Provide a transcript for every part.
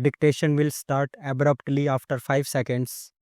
Dictation will start abruptly after 5 seconds.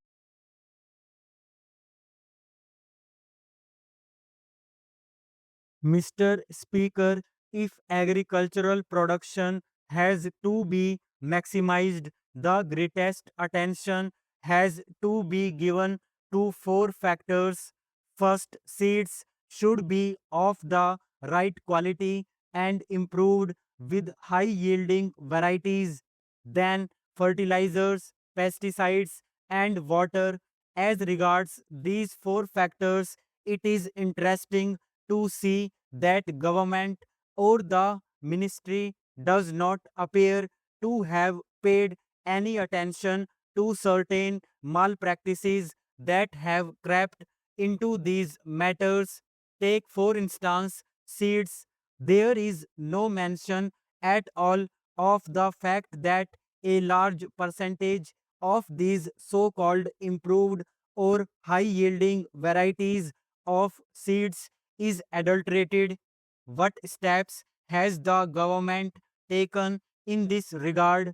Mr. Speaker, if agricultural production has to be maximized, the greatest attention has to be given to four factors. First, seeds should be of the right quality and improved with high yielding varieties. Then, fertilizers, pesticides, and water. As regards these four factors, it is interesting to see that government or the ministry does not appear to have paid any attention to certain malpractices that have crept into these matters. Take, for instance, seeds. There is no mention at all of the fact that a large percentage of these so called improved or high yielding varieties of seeds is adulterated. What steps has the government taken in this regard?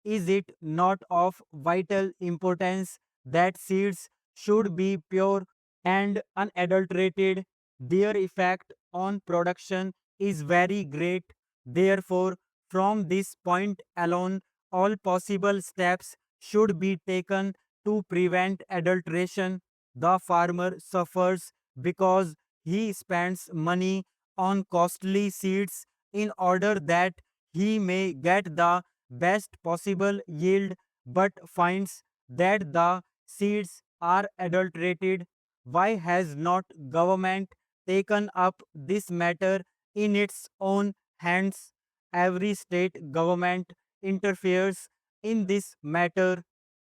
Is it not of vital importance that seeds should be pure and unadulterated? Their effect on production is very great. Therefore, from this point alone, all possible steps should be taken to prevent adulteration. The farmer suffers because he spends money on costly seeds in order that he may get the best possible yield, but finds that the seeds are adulterated. Why has not government taken up this matter in its own hands? Every state government interferes in this matter.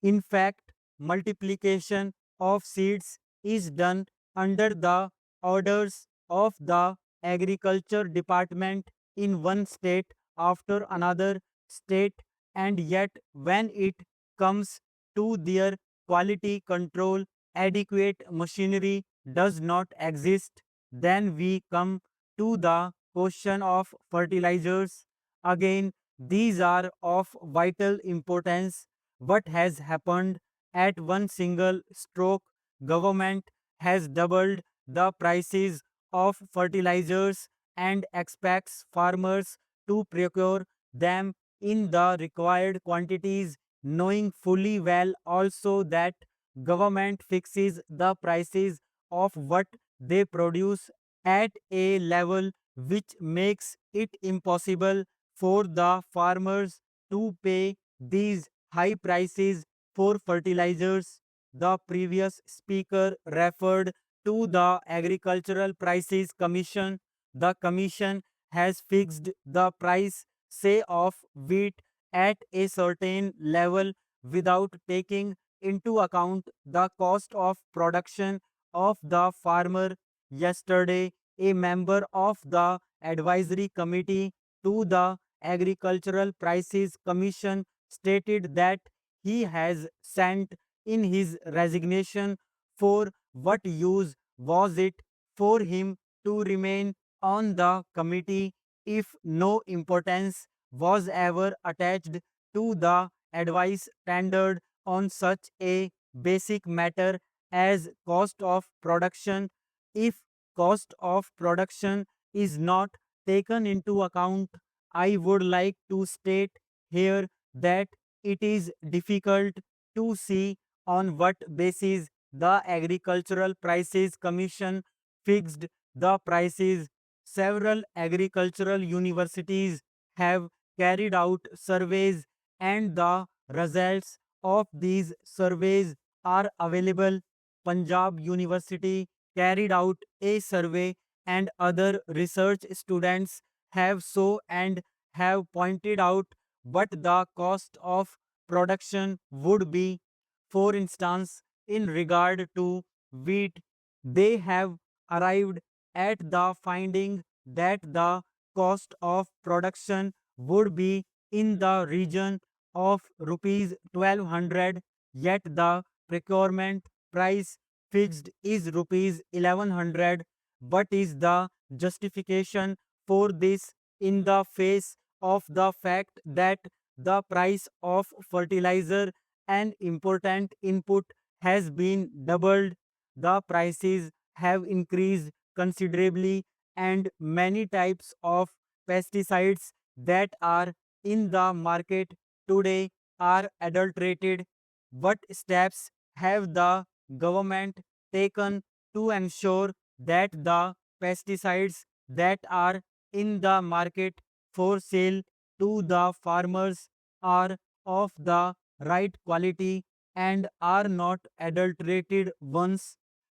In fact, multiplication of seeds is done under the orders of the agriculture department in one state after another state, and yet when it comes to their quality control, adequate machinery does not exist. Then we come to the question of fertilizers. Again, these are of vital importance. What has happened? At one single stroke, government has doubled the prices of fertilizers and expects farmers to procure them in the required quantities, knowing fully well also that government fixes the prices of what they produce at a level which makes it impossible for the farmers to pay these high prices for fertilizers. The previous speaker referred to the Agricultural Prices Commission. The commission has fixed the price, say, of wheat at a certain level without taking into account the cost of production of the farmer. Yesterday, a member of the advisory committee to the Agricultural Prices Commission stated that he has sent in his resignation. For what use was it for him to remain on the committee if no importance was ever attached to the advice tendered on such a basic matter as cost of production? If cost of production is not taken into account, I would like to state here that it is difficult to see on what basis the Agricultural Prices Commission fixed the prices. Several agricultural universities have carried out surveys, and the results of these surveys are available. Punjab University carried out a survey, and other research students have so and have pointed out what the cost of production would be. For instance, in regard to wheat, they have arrived at the finding that the cost of production would be in the region of rupees 1200, yet the procurement price fixed is rupees 1100. What is the justification for this in the face of the fact that the price of fertilizer, an important input, has been doubled. The prices have increased considerably, and many types of pesticides that are in the market today are adulterated. What steps have the government taken to ensure that the pesticides that are in the market for sale to the farmers are of the right quality and are not adulterated ones?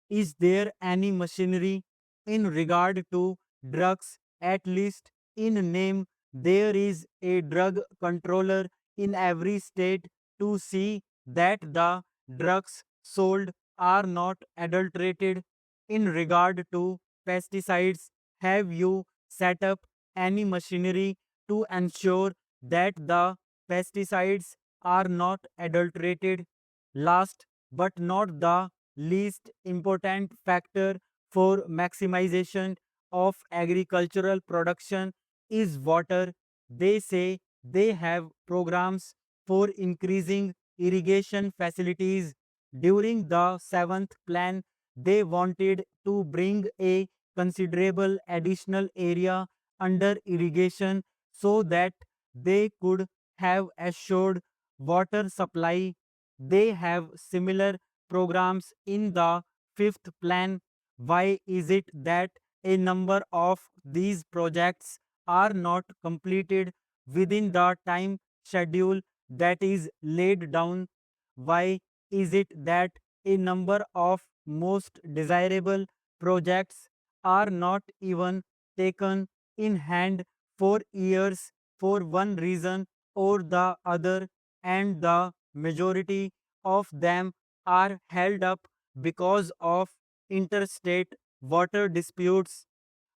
Is there any machinery in regard to drugs? At least in name, there is a drug controller in every state to see that the drugs sold are not adulterated. In regard to pesticides, have you set up any machinery to ensure that the pesticides are not adulterated? Last but not the least important factor for maximization of agricultural production is water. They say they have programs for increasing irrigation facilities. During the seventh plan, they wanted to bring a considerable additional area under irrigation so that they could have assured water supply. They have similar programs in the fifth plan. Why is it that a number of these projects are not completed within the time schedule that is laid down? Why is it that a number of most desirable projects are not even taken in hand for years for one reason or the other, and the majority of them are held up because of interstate water disputes?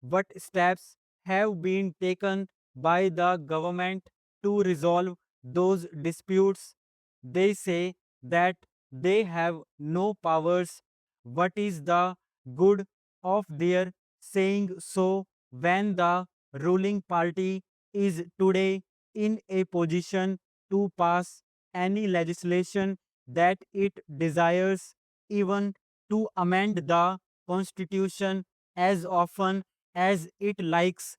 What steps have been taken by the government to resolve those disputes? They say that they have no powers. What is the good of their saying so when the ruling party is today in a position to pass any legislation that it desires, even to amend the constitution as often as it likes,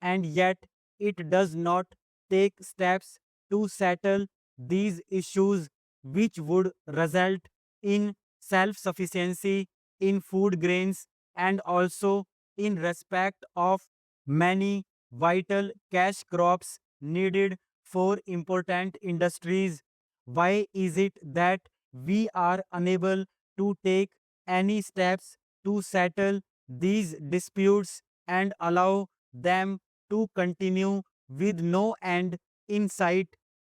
and yet it does not take steps to settle these issues, which would result in self sufficiency in food grains and also in respect of many vital cash crops needed for important industries. Why is it that we are unable to take any steps to settle these disputes and allow them to continue with no end in sight?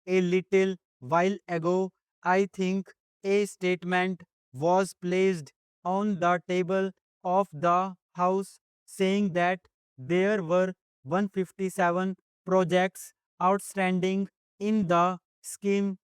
A little while ago, I think a statement was placed on the table of the House saying that there were 157 projects outstanding in the scheme.